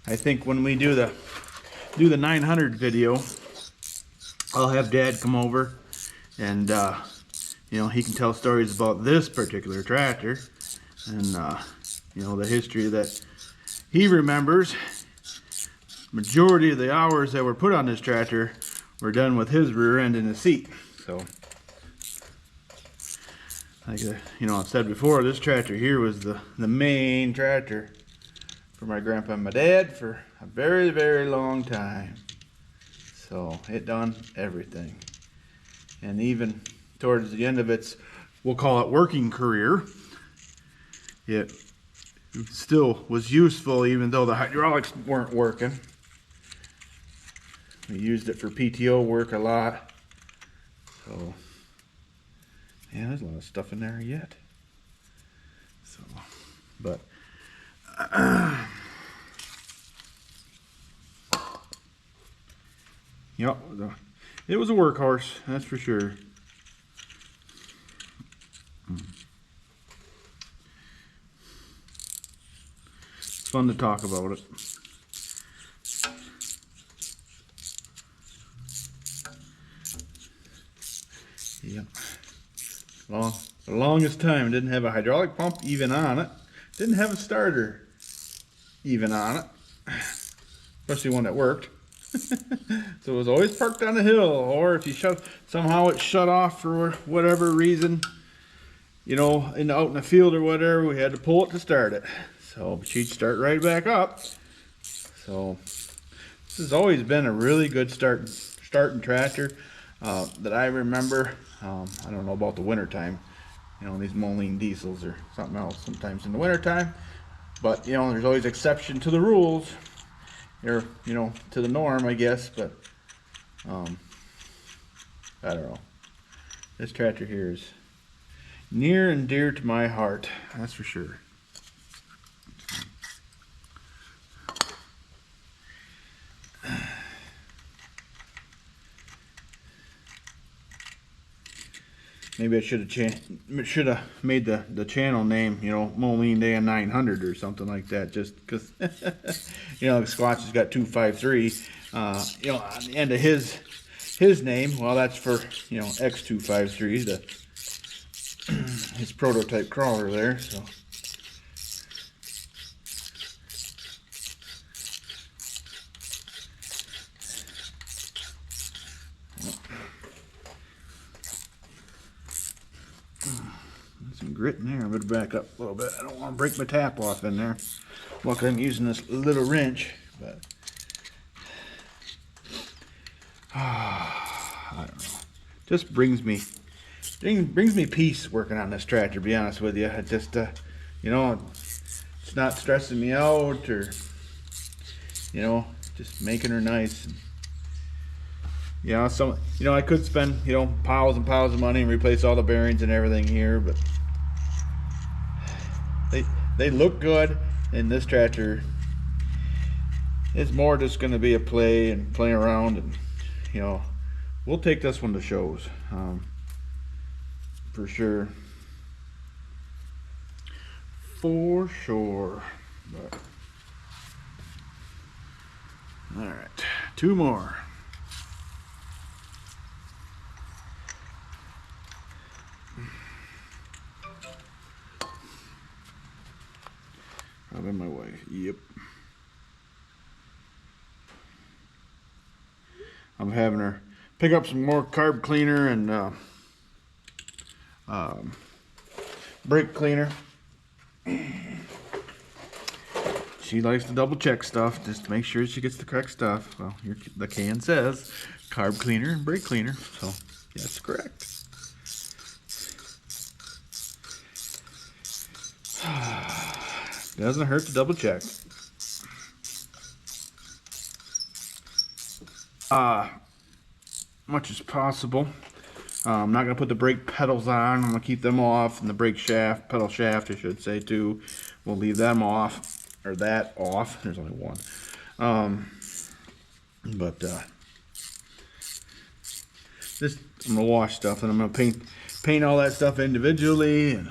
I think when we do the 900 video, I'll have Dad come over, and you know, he can tell stories about this particular tractor, and you know, the history that he remembers. Majority of the hours that were put on this tractor were done with his rear end in the seat. So, like you know, I said before, this tractor here was the main tractor for my grandpa and my dad for a very, very long time. So it done everything. And even towards the end of its, we'll call it working career, it still was useful even though the hydraulics weren't working. We used it for PTO work a lot. So yeah, there's a lot of stuff in there yet. So, but yep, it was a workhorse, that's for sure. It's fun to talk about it. Yep. The longest time, didn't have a hydraulic pump even on it. Didn't have a starter even on it. Especially one that worked. So it was always parked on a hill, or if you somehow it shut off for whatever reason, you know, out in the field or whatever, we had to pull it to start it. So, but she'd start right back up. So this has always been a really good starting tractor that I remember. I don't know about the winter time, you know, these Moline diesels or something else sometimes in the winter time, but you know, there's always exception to the rules, or you know, to the norm, I guess. But I don't know, this tractor here is near and dear to my heart, that's for sure. Maybe I should have made the channel name, you know, Moline Day 900 or something like that, just because you know, Squatch has got 253, you know, on the end of his name. Well, that's for, you know, X253, his prototype crawler there. So. some grit in there. I'm gonna back up a little bit. I don't want to break my tap off in there. Well, 'cause I'm using this little wrench, but I don't know. Just brings me peace working on this tractor. To be honest with you, it just you know, it's not stressing me out, or you know, just making her nice. And, you know, I could spend, you know, piles and piles of money and replace all the bearings and everything here, but they look good. And this tractor is more just going to be a play and playing around, and you know, we'll take this one to shows for sure. For sure. But, all right, 2 more. Probably my wife. Yep. I'm having her pick up some more carb cleaner and brake cleaner. She likes to double check stuff just to make sure she gets the correct stuff. Well, the can says carb cleaner and brake cleaner, so that's correct. Doesn't hurt to double check. Much as possible. I'm not gonna put the brake pedals on. I'm gonna keep them off, and the brake shaft, pedal shaft, I should say too. We'll leave them off, or that off. There's only one. This I'm gonna wash stuff, and I'm gonna paint all that stuff individually, and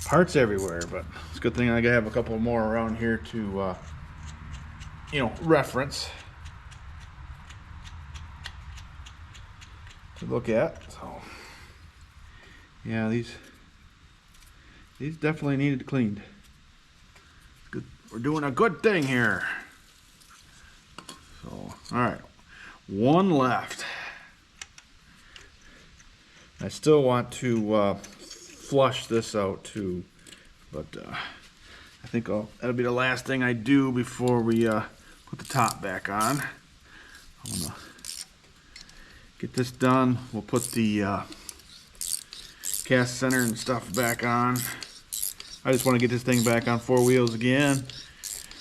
parts everywhere. But it's a good thing I have a couple more around here to you know, reference to look at. So yeah, these definitely needed cleaned. Good, we're doing a good thing here. So all right, one left. I still want to flush this out too, but I think that'll be the last thing I do before we put the top back on. I'm gonna get this done. We'll put the cast center and stuff back on. I just want to get this thing back on 4 wheels again.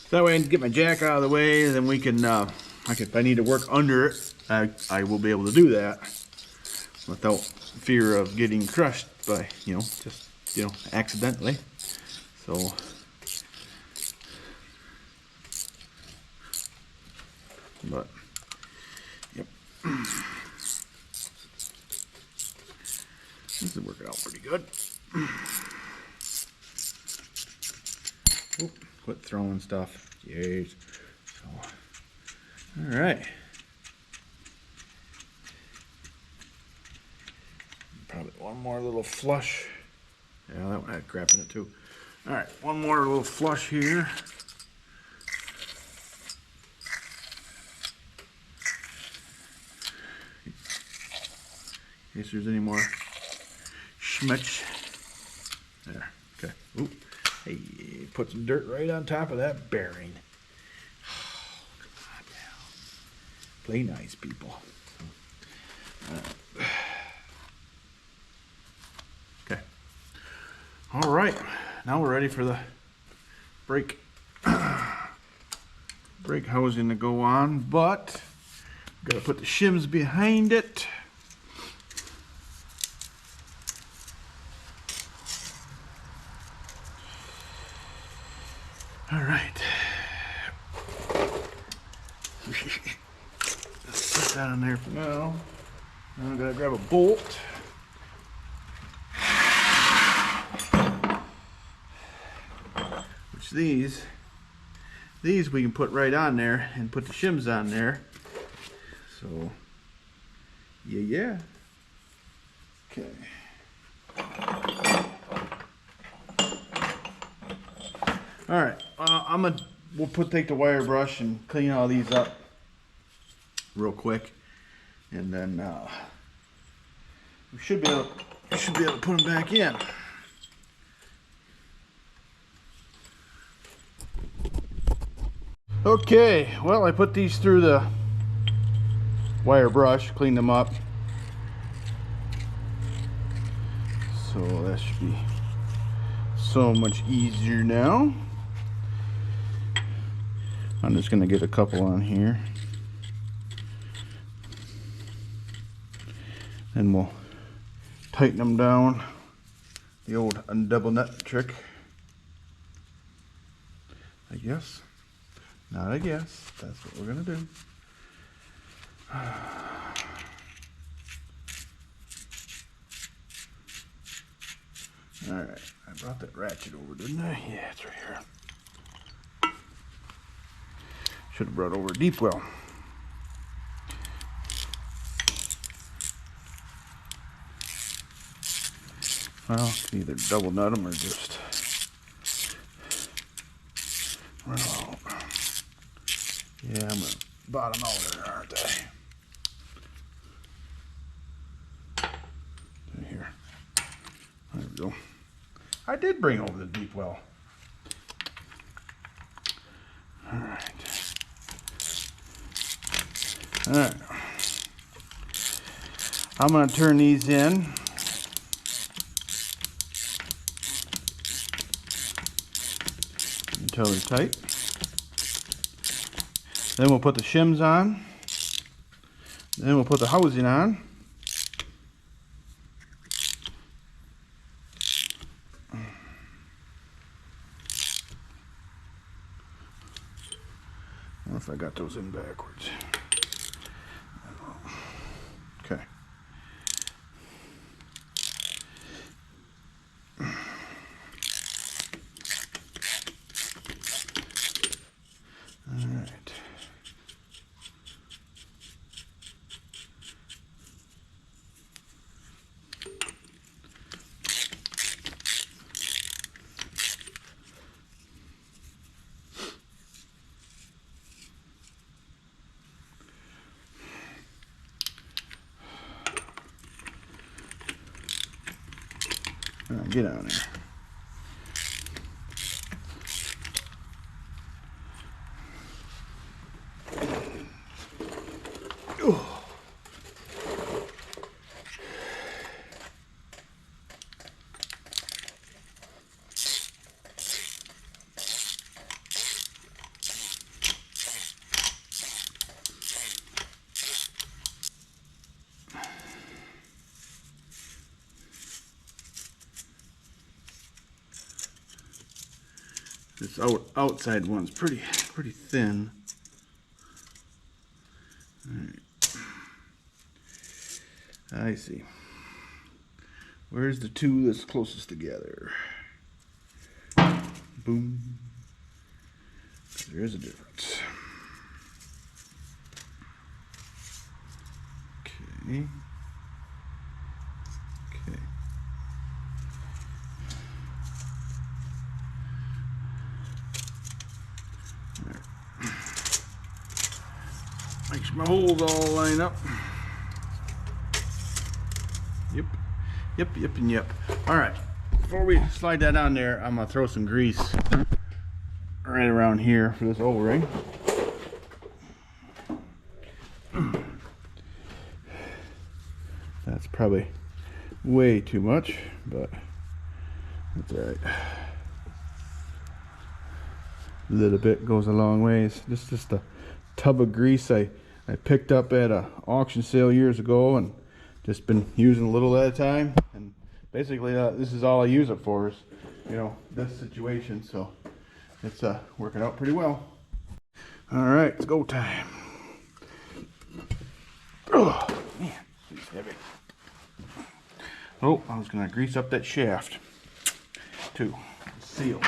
That way I can get my jack out of the way, and then we can, if I need to work under it, I will be able to do that without fear of getting crushed by, you know, just, you know, accidentally. So but yep, this is working out pretty good. Oop, quit throwing stuff. Jeez. So, all right. Probably one more little flush. Yeah, that one had crap in it too. All right, one more little flush here. In case there's any more schmutz. There, okay. Oop. Hey, put some dirt right on top of that bearing. Oh, come on now. Play nice, people. Okay. All right. Now we're ready for the brake housing to go on, but we've got to put the shims behind it. All right. Let's put that in there for now. Now I'm gonna grab a bolt. Which these we can put right on there and put the shims on there. So yeah. Okay. All right, we'll take the wire brush and clean all these up real quick, and then we should be able to should be able to put them back in. Okay, well, I put these through the wire brush, cleaned them up. So that should be so much easier now. I'm just gonna get a couple on here. And we'll tighten them down. The old double nut trick. I guess. Not I guess. That's what we're gonna do. Alright, I brought that ratchet over, didn't I? Yeah, it's right here. Should have brought over a deep well. Well, I can either double nut them or just run them out. Yeah, I'm gonna bottom out there, aren't they? Here. There we go. I did bring over the deep well. Alright. Alright. I'm gonna turn these in. Until they're tight. Then we'll put the shims on. Then we'll put the housing on. I don't know if I got those in backwards. Okay. Alright. Alright, get out of there. This outside one's pretty thin. All right. I see. Where's the two that's closest together? Boom. There is a difference. Okay. Okay. Make sure my holes all line up. Yep. Yep, yep, and yep. Alright. Before we slide that on there, I'm gonna throw some grease right around here for this O-ring. That's probably way too much, but that's alright. A little bit goes a long ways. This is just a tub of grease I picked up at a auction sale years ago and just been using a little at a time. And basically this is all I use it for is, you know, this situation. So it's working out pretty well. All right, it's go time. Oh man, it's heavy. Oh, I was gonna grease up that shaft too. Seal.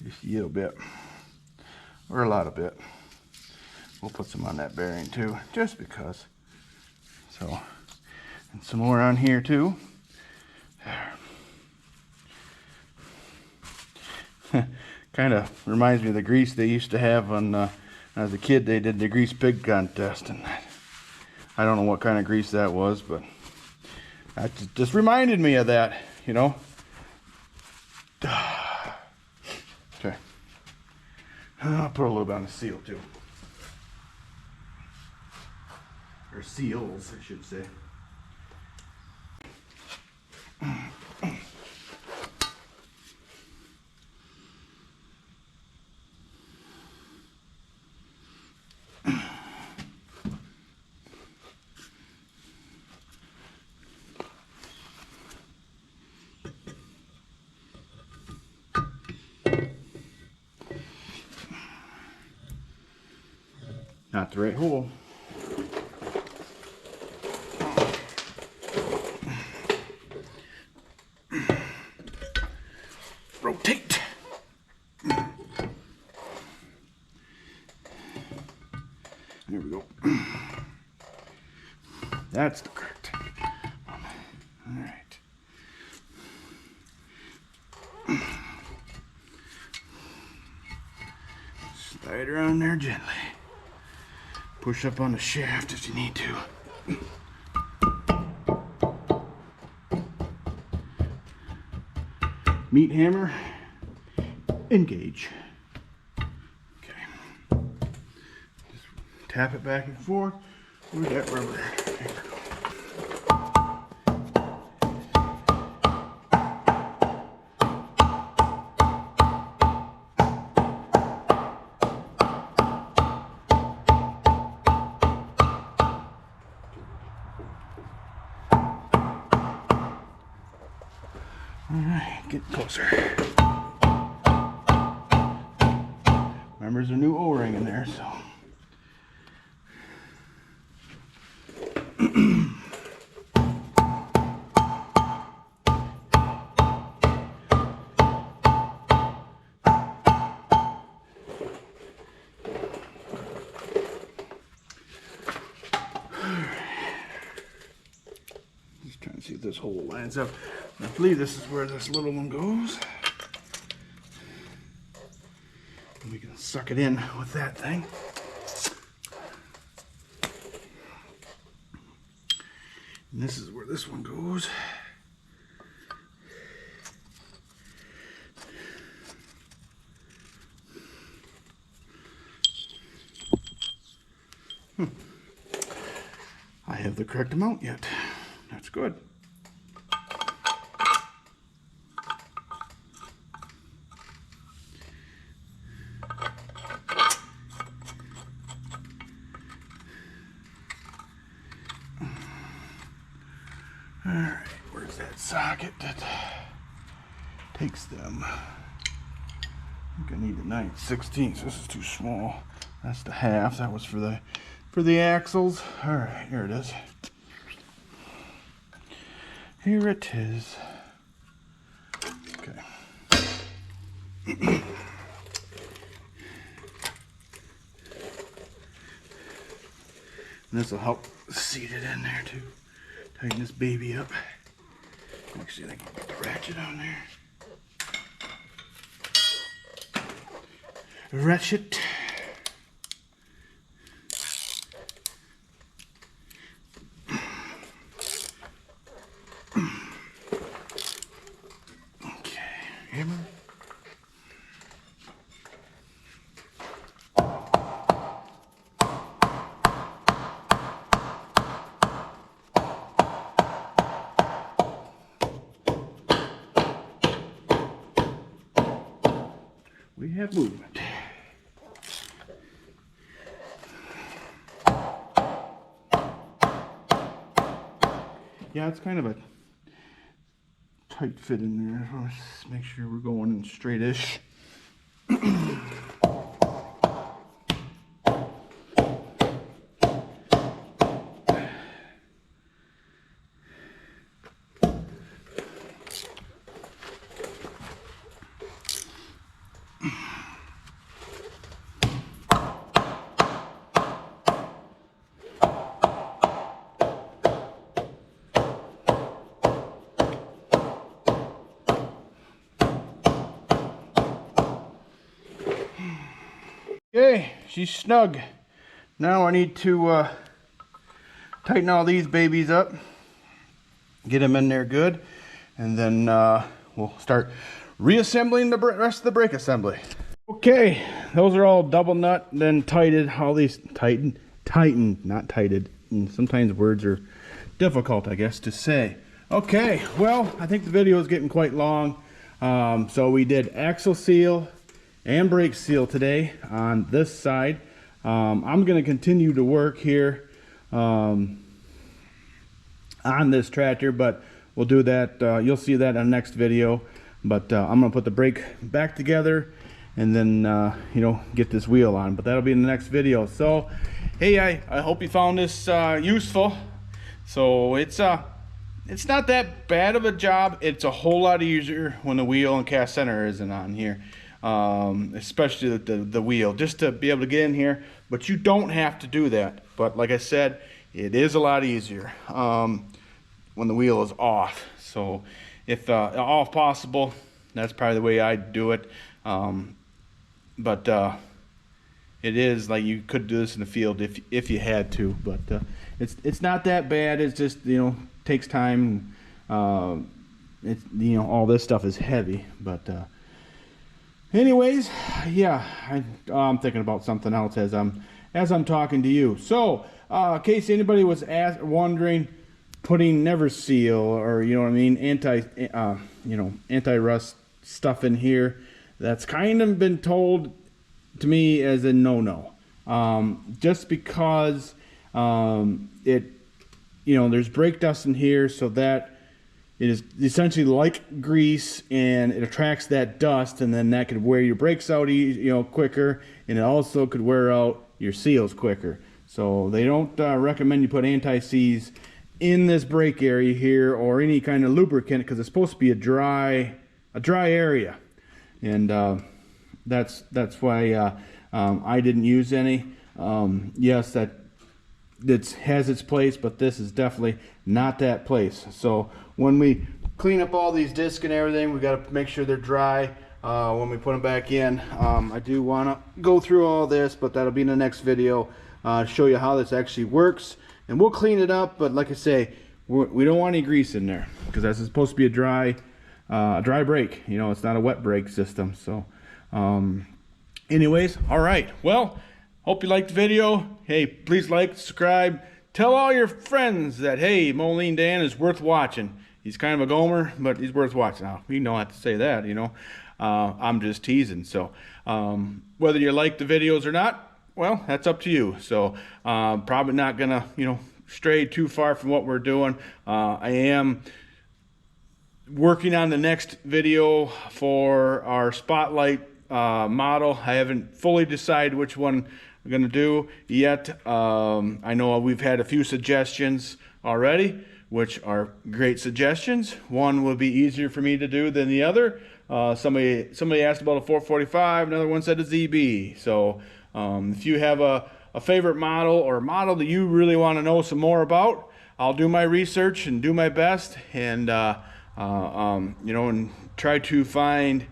Just a little bit, or a lot of bit. We'll put some on that bearing too, just because. So, and some more on here too. Kind of reminds me of the grease they used to have when I was a kid. They did the grease pig contest, and I don't know what kind of grease that was, but that just reminded me of that, you know. Okay. I'll put a little bit on the seal too. Or seals, I should say. Not the right hole. Rotate. There we go. That's the correct. All right. Slide around there gently. Push up on the shaft if you need to. Meat hammer, engage. Okay. Just tap it back and forth. Where's that rubber? There we go. Alright, get closer. Remember, there's a new O-ring in there, so. Just trying to see if this hole lines up. I believe this is where this little one goes. And we can suck it in with that thing. And this is where this one goes. I have the correct amount yet. That's good. Alright, where's that socket that takes them? I think I need the 9/16. This is too small. That's the half. That was for the axles. Alright, here it is. Here it is. Okay. And this will help seat it in there too. Tighten this baby up. Actually, I can put the ratchet on there. Ratchet. Okay, hammer. We have movement. Yeah, it's kind of a tight fit in there. Let's make sure we're going in straightish. Okay, she's snug. Now I need to tighten all these babies up, get them in there good, and then we'll start reassembling the rest of the brake assembly. Okay, those are all double nut, then tightened. All these tightened, not tighted. And sometimes words are difficult, I guess, to say. Okay, well, I think the video is getting quite long. So we did axle seal and brake seal today on this side. I'm going to continue to work here on this tractor, but we'll do that. You'll see that in the next video. But I'm going to put the brake back together and then, you know, get this wheel on. But that'll be in the next video. So, hey, I hope you found this useful. So it's not that bad of a job. It's a whole lot easier when the wheel and cast center isn't on here. Especially the wheel, just to be able to get in here, but you don't have to do that. But like I said, it is a lot easier when the wheel is off. So if all possible, that's probably the way I'd do it. But it is like you could do this in the field if you had to, but it's not that bad. It's just, you know, takes time. It's, you know, all this stuff is heavy, but anyways, yeah, I'm thinking about something else as I'm talking to you. So, in case anybody was wondering, putting never seal, or you know what I mean, anti-rust stuff in here, that's kind of been told to me as a no-no. Just because it, you know, there's brake dust in here, so that it is essentially like grease, and it attracts that dust, and then that could wear your brakes out, you know, quicker, and it also could wear out your seals quicker. So they don't recommend you put anti-seize in this brake area here, or any kind of lubricant, because it's supposed to be a dry area, and that's why I didn't use any. Yes, that has its place, but this is definitely not that place. So when we clean up all these discs and everything, we got to make sure they're dry when we put them back in. I do want to go through all this, but that'll be in the next video, show you how this actually works, and we'll clean it up. But like I say, we don't want any grease in there, because that's supposed to be a dry brake. You know, it's not a wet brake system. So anyways, all right, well, hope you liked the video. Hey, please like, subscribe, tell all your friends that, hey, Moline Dan is worth watching. He's kind of a gomer, but he's worth watching. Now, you don't have to say that, you know. I'm just teasing. So whether you like the videos or not, well, that's up to you. So probably not gonna, you know, stray too far from what we're doing. I am working on the next video for our Spotlight model. I haven't fully decided which one I'm gonna do yet. I know we've had a few suggestions already, which are great suggestions. One will be easier for me to do than the other. Somebody asked about a 445, another one said a ZB. So if you have a favorite model, or a model that you really want to know some more about, I'll do my research and do my best, and you know, and try to find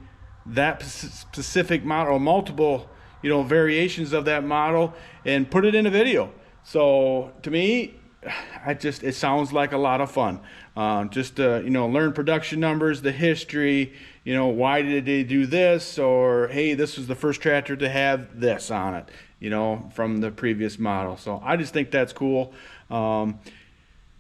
that specific model, or multiple, you know, variations of that model, and put it in a video. So to me, it sounds like a lot of fun. Just to, you know, learn production numbers, the history, you know, why did they do this, or hey, this was the first tractor to have this on it, you know, from the previous model. So I just think that's cool. And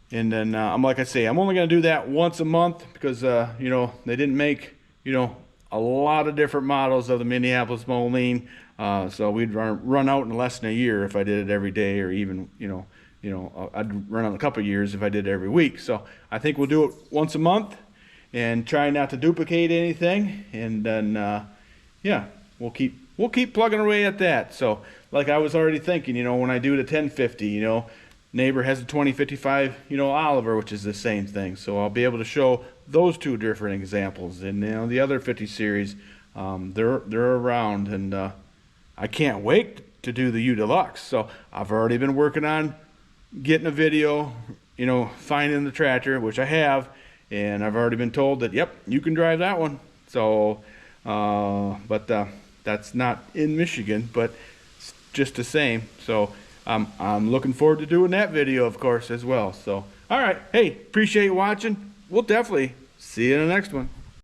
then I'm, like I say, I'm only going to do that once a month, because you know, they didn't make, you know, a lot of different models of the Minneapolis Moline, so we'd run out in less than a year if I did it every day, or even, you know, I'd run out a couple of years if I did it every week. So I think we'll do it once a month, and try not to duplicate anything, and then yeah, we'll keep plugging away at that. So like I was already thinking, you know, when I do the 1050, you know, neighbor has a 2055, you know, Oliver, which is the same thing. So I'll be able to show those two different examples. And you know, the other 50 series, they're around, and I can't wait to do the U Deluxe. So I've already been working on getting a video, you know, finding the tractor, which I have, and I've already been told that, yep, you can drive that one. So but that's not in Michigan, but just the same. So I'm looking forward to doing that video, of course, as well. So, all right. Hey, appreciate you watching. We'll definitely see you in the next one.